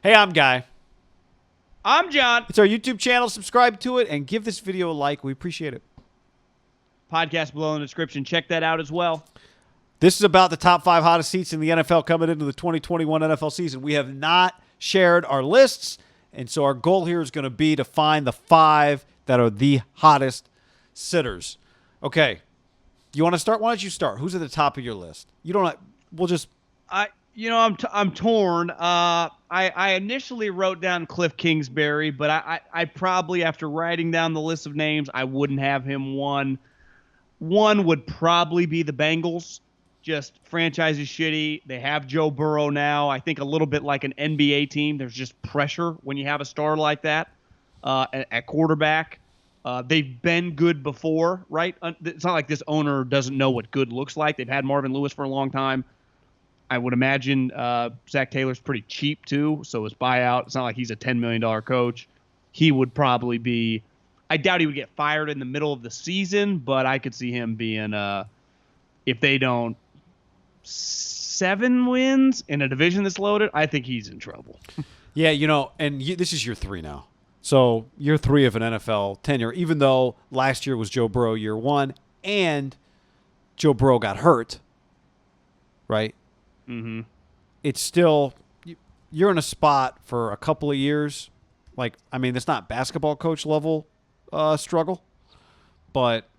Hey, I'm Guy. I'm John. It's our YouTube channel. Subscribe to it and give this video a like. We appreciate it. Podcast below in the description. Check that out as well. This is about the top 5 hottest seats in the NFL coming into the 2021 NFL season. We have not shared our lists, and so our goal here is going to be to find the 5 that are the hottest sitters. Okay. You want to start? Why don't you start? Who's at the top of your list? You don't. We'll just. I'm torn. I initially wrote down Cliff Kingsbury, but I probably, after writing down the list of names, I wouldn't have him one. One would probably be the Bengals. Just franchise is shitty. They have Joe Burrow now. I think a little bit like an NBA team. There's just pressure when you have a star like that at quarterback. They've been good before, right? It's not like this owner doesn't know what good looks like. They've had Marvin Lewis for a long time. I would imagine Zach Taylor's pretty cheap too, so his buyout, it's not like he's a $10 million coach. He would probably be – I doubt he would get fired in the middle of the season, but I could see him being if they don't – 7 wins in a division that's loaded, I think he's in trouble. Yeah, this is year 3 now. So year 3 of an NFL tenure, even though last year was Joe Burrow year 1 and Joe Burrow got hurt, right? Mm-hmm. It's still you're in a spot for a couple of years. It's not basketball coach level struggle, but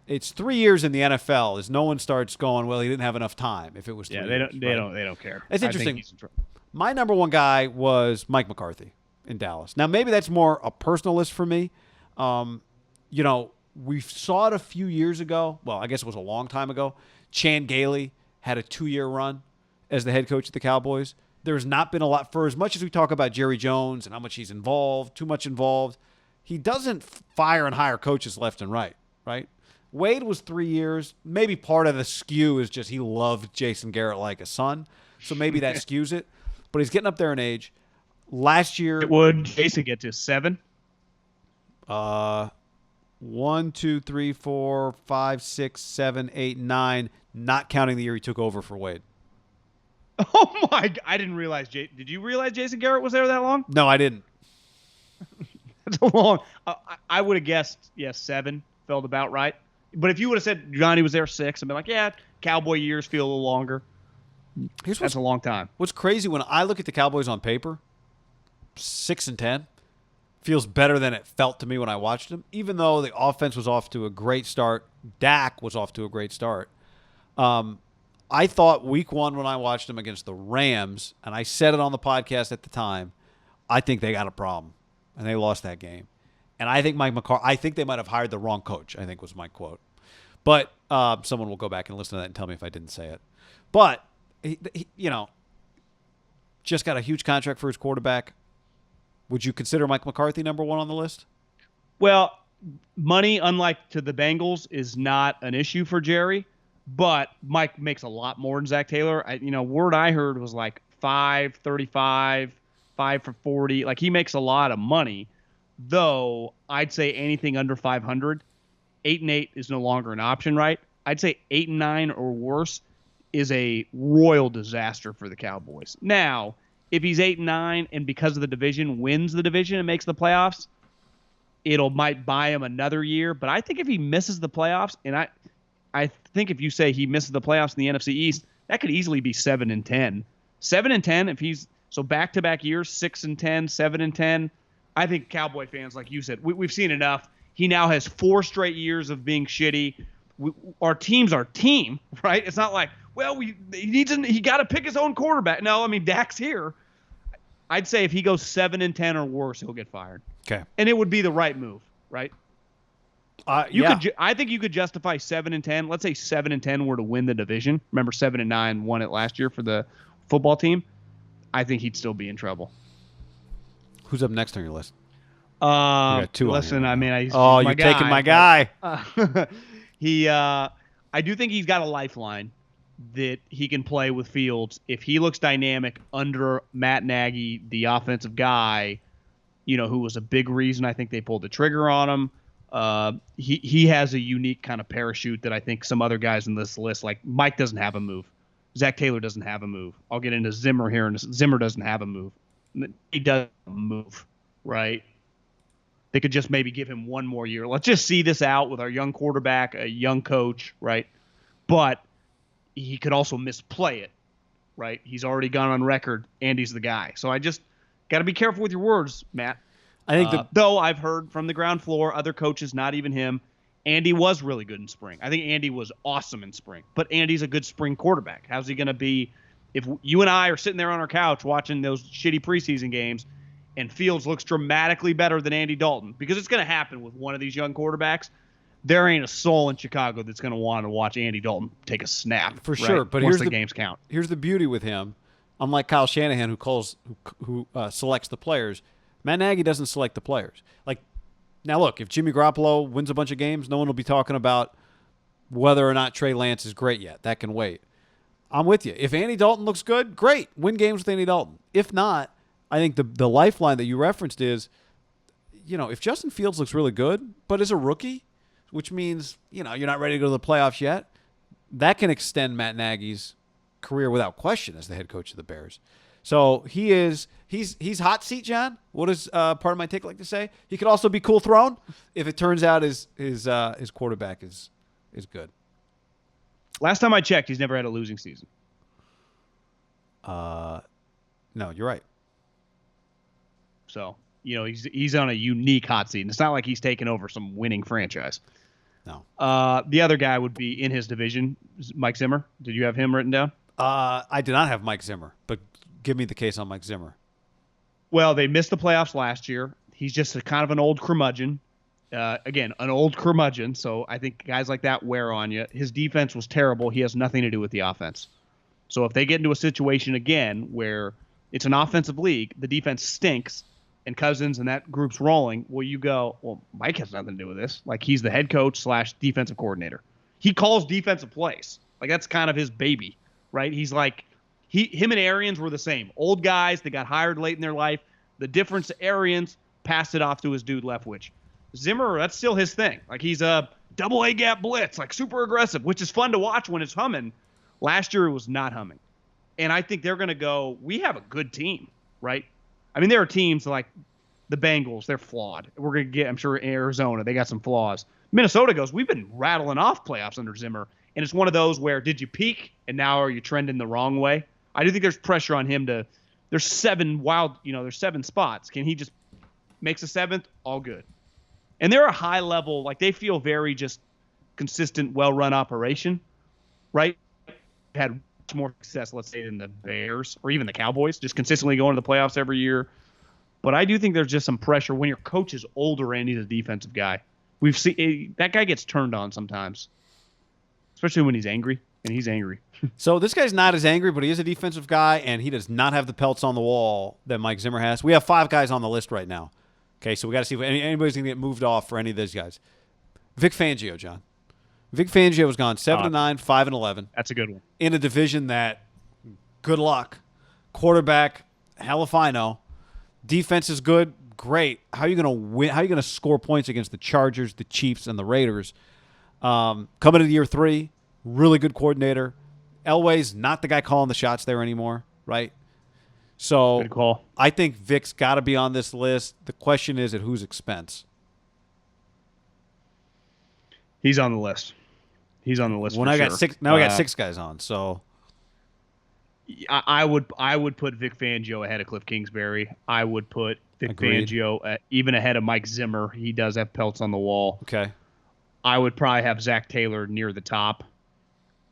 it's 3 years in the NFL as no one starts going, well, he didn't have enough time if it was 3 years. They don't care. It's interesting. My number 1 guy was Mike McCarthy in Dallas. Now, maybe that's more a personal list for me. We saw it a few years ago. Well, I guess it was a long time ago. Chan Gailey had a 2-year run as the head coach of the Cowboys. There's not been a lot. For as much as we talk about Jerry Jones and how much he's involved, too much involved, he doesn't fire and hire coaches left and right, right? Wade was 3 years. Maybe part of the skew is just he loved Jason Garrett like a son, so maybe that skews it. But he's getting up there in age. Last year, would Jason get to 7? 1, 2, 3, 4, 5, 6, 7, 8, 9, not counting the year he took over for Wade. Oh my! I didn't realize. Did you realize Jason Garrett was there that long? No, I didn't. That's a long. I would have guessed 7 felt about right. But if you would have said Johnny was there 6, I'd be like, yeah, Cowboy years feel a little longer. That's a long time. What's crazy, when I look at the Cowboys on paper, 6-10 feels better than it felt to me when I watched them, even though the offense was off to a great start. Dak was off to a great start. I thought week 1 when I watched them against the Rams, and I said it on the podcast at the time, I think they got a problem, and they lost that game. And I think Mike McCarthy, I think they might have hired the wrong coach, I think was my quote. But someone will go back and listen to that and tell me if I didn't say it. But, he just got a huge contract for his quarterback. Would you consider Mike McCarthy number 1 on the list? Well, money, unlike to the Bengals, is not an issue for Jerry. But Mike makes a lot more than Zach Taylor. Word I heard was like 5-35, 5 for 40. Like, he makes a lot of money. Though I'd say anything under 500, 8-8 is no longer an option, right? I'd say 8-9 or worse is a royal disaster for the Cowboys. Now, if he's 8-9 and because of the division wins the division and makes the playoffs, might buy him another year. But I think if he misses the playoffs, and I think if you say he misses the playoffs in the NFC East, that could easily be 7-10. 7-10 if he's so back-to-back years, 6-10, 7-10. I think Cowboy fans, like you said, we've seen enough. He now has 4 straight years of being shitty. Our team's our team, right? It's not like, well, he got to pick his own quarterback. No, Dak's here. I'd say if he goes 7-10 or worse, he'll get fired. Okay, and it would be the right move, right? I think you could justify 7-10. Let's say 7-10 were to win the division. Remember, 7-9 won it last year for the football team. I think he'd still be in trouble. Who's up next on your list? You got 2. Listen, he's you're taking my guy. I do think he's got a lifeline that he can play with Fields if he looks dynamic under Matt Nagy, the offensive guy. Who was a big reason I think they pulled the trigger on him. He has a unique kind of parachute that I think some other guys in this list, like Mike, doesn't have a move. Zach Taylor doesn't have a move. I'll get into Zimmer here, and Zimmer doesn't have a move. He doesn't move, right? They could just maybe give him one more year. Let's just see this out with our young quarterback, a young coach, right? But he could also misplay it, right? He's already gone on record. Andy's the guy. So I just got to be careful with your words, Matt. I think though I've heard from the ground floor, other coaches, not even him, Andy was really good in spring. I think Andy was awesome in spring. But Andy's a good spring quarterback. How's he going to be if you and I are sitting there on our couch watching those shitty preseason games and Fields looks dramatically better than Andy Dalton? Because it's going to happen with one of these young quarterbacks. There ain't a soul in Chicago that's going to want to watch Andy Dalton take a snap. For sure. But once the games count. Here's the beauty with him. Unlike Kyle Shanahan, who selects the players, Matt Nagy doesn't select the players. Like, now look, if Jimmy Garoppolo wins a bunch of games, no one will be talking about whether or not Trey Lance is great yet. That can wait. I'm with you. If Andy Dalton looks good, great. Win games with Andy Dalton. If not, I think the lifeline that you referenced is, if Justin Fields looks really good, but is a rookie, which means, you're not ready to go to the playoffs yet, that can extend Matt Nagy's career without question as the head coach of the Bears. So he's hot seat, John. What does part of my take like to say? He could also be cool thrown if it turns out his quarterback is good. Last time I checked, he's never had a losing season. No, you're right. So, he's on a unique hot seat. And it's not like he's taken over some winning franchise. No. The other guy would be in his division, Mike Zimmer. Did you have him written down? I did not have Mike Zimmer, but give me the case on Mike Zimmer. Well, they missed the playoffs last year. He's just a kind of an old curmudgeon. Again, an old curmudgeon. So I think guys like that wear on you. His defense was terrible. He has nothing to do with the offense. So if they get into a situation again where it's an offensive league, the defense stinks, and Cousins and that group's rolling, well, you go, well, Mike has nothing to do with this. Like, he's the head coach / defensive coordinator. He calls defensive plays. Like, that's kind of his baby, right? He's like, him and Arians were the same. Old guys that got hired late in their life. The difference, Arians passed it off to his dude Leftwich. Zimmer, that's still his thing. Like, he's a double A gap blitz, like super aggressive, which is fun to watch when it's humming. Last year it was not humming. And I think they're going to go, we have a good team, right? I mean, there are teams like the Bengals, they're flawed. We're going to get, I'm sure, Arizona, they got some flaws. Minnesota goes, we've been rattling off playoffs under Zimmer. And it's one of those where, did you peak and now are you trending the wrong way? I do think there's pressure on him to, there's seven spots. Can he just makes a seventh? All good. And they're a high level, like they feel very just consistent, well-run operation, right? Had much more success, let's say, than the Bears or even the Cowboys, just consistently going to the playoffs every year. But I do think there's just some pressure when your coach is older and he's a defensive guy. We've seen that guy gets turned on sometimes, especially when he's angry, and he's angry. So this guy's not as angry, but he is a defensive guy, and he does not have the pelts on the wall that Mike Zimmer has. We have 5 guys on the list right now. Okay, so we got to see if anybody's going to get moved off for any of those guys. Vic Fangio, John. Vic Fangio has gone 7-9, 5-11. That's a good one. In a division that, good luck. Quarterback, hell if I know. Defense is good, great. How are you going to win? How are you going to score points against the Chargers, the Chiefs, and the Raiders? Coming into year 3, really good coordinator. Elway's not the guy calling the shots there anymore, right? So good call. I think Vic's got to be on this list. The question is at whose expense? He's on the list. He's on the list. Well, for I sure. got 6. Now I got 6 guys on. So I would put Vic Fangio ahead of Cliff Kingsbury. I would put Vic Agreed. Fangio even ahead of Mike Zimmer. He does have pelts on the wall. Okay. I would probably have Zach Taylor near the top.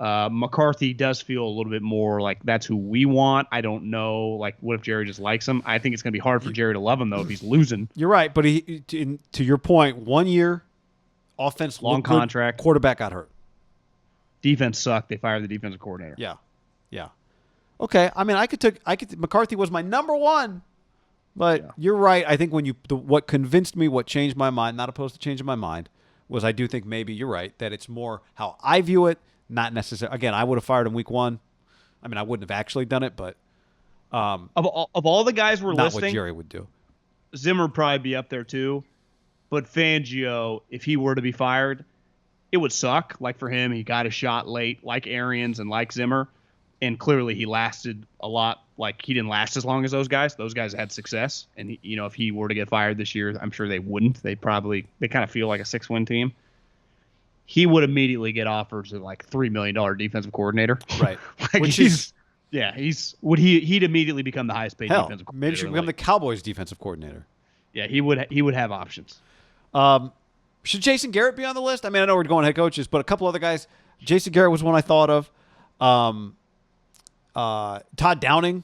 McCarthy does feel a little bit more like that's who we want. I don't know. Like, what if Jerry just likes him? I think it's going to be hard for Jerry to love him, though, if he's losing. You're right, but to your point, 1 year, offense, long contract, quarterback got hurt. Defense sucked. They fired the defensive coordinator. Yeah. Okay, I mean, McCarthy was my number 1, but You're right. I think what convinced me, what changed my mind, not opposed to changing my mind, was I do think maybe you're right that it's more how I view it. Not necessarily. Again, I would have fired him week 1. I mean, I wouldn't have actually done it, but of all the guys we're not listing, what Jerry would do. Zimmer would probably be up there too. But Fangio, if he were to be fired, it would suck. Like for him, he got a shot late, like Arians and like Zimmer. and clearly he lasted a lot. Like, he didn't last as long as those guys. Those guys had success, and if he were to get fired this year, I'm sure they wouldn't. They kind of feel like a 6-win team. He would immediately get offers of like $3 million defensive coordinator. Right. Like, Which he'd immediately become the highest paid hell, defensive coordinator. maybe he should become the Cowboys defensive coordinator. Yeah, he would have options. Should Jason Garrett be on the list? I mean, I know we're going head coaches, but a couple other guys. Jason Garrett was one I thought of. Todd Downing.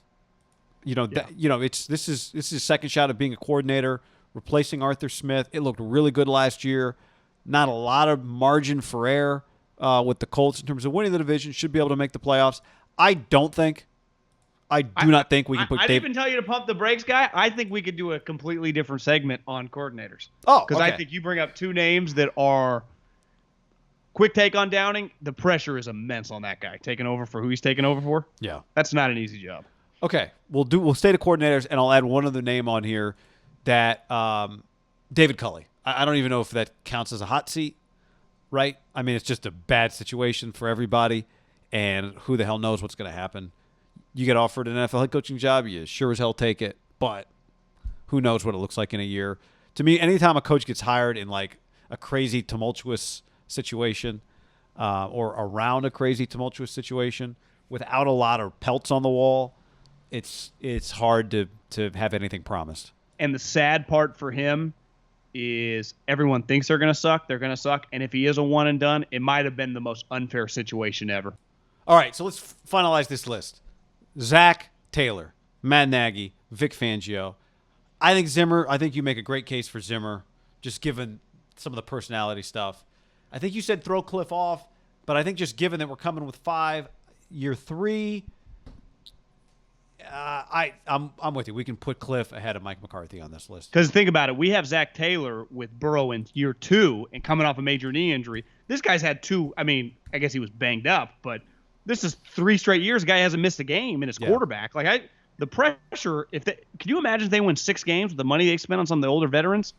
This is his second shot at being a coordinator, replacing Arthur Smith. It looked really good last year. Not a lot of margin for error with the Colts in terms of winning the division. Should be able to make the playoffs. I do not think we can put I'd Dave. even tell you to pump the brakes, guy. I think we could do a completely different segment on coordinators. Oh, because okay. I think you bring up two names that are quick take on Downing. The pressure is immense on that guy taking over for who he's taking over for. Yeah. That's not an easy job. Okay, we'll stay to coordinators, and I'll add one other name on here, that David Culley. I don't even know if that counts as a hot seat, right? I mean, it's just a bad situation for everybody, and who the hell knows what's going to happen. You get offered an NFL head coaching job, you sure as hell take it, but who knows what it looks like in a year. To me, anytime a coach gets hired in like a crazy, tumultuous situation or around a crazy, tumultuous situation without a lot of pelts on the wall, it's hard to have anything promised. And the sad part for him is everyone thinks they're going to suck. They're going to suck. And if he is a one and done, it might have been the most unfair situation ever. All right, so let's finalize this list. Zach Taylor, Matt Nagy, Vic Fangio. I think you make a great case for Zimmer, just given some of the personality stuff. I think you said throw Cliff off, but I think just given that we're coming with 5, year 3, I'm with you. We can put Cliff ahead of Mike McCarthy on this list. Because think about it. We have Zach Taylor with Burrow in year 2 and coming off a major knee injury. This guy's had 2. I mean, I guess he was banged up, but this is 3 straight years. The guy hasn't missed a game in his quarterback. Like, the pressure, can you imagine if they win 6 games with the money they spent on some of the older veterans?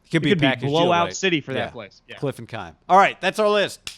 It could be blowout city for that place. Yeah. Cliff and Kime. All right, that's our list.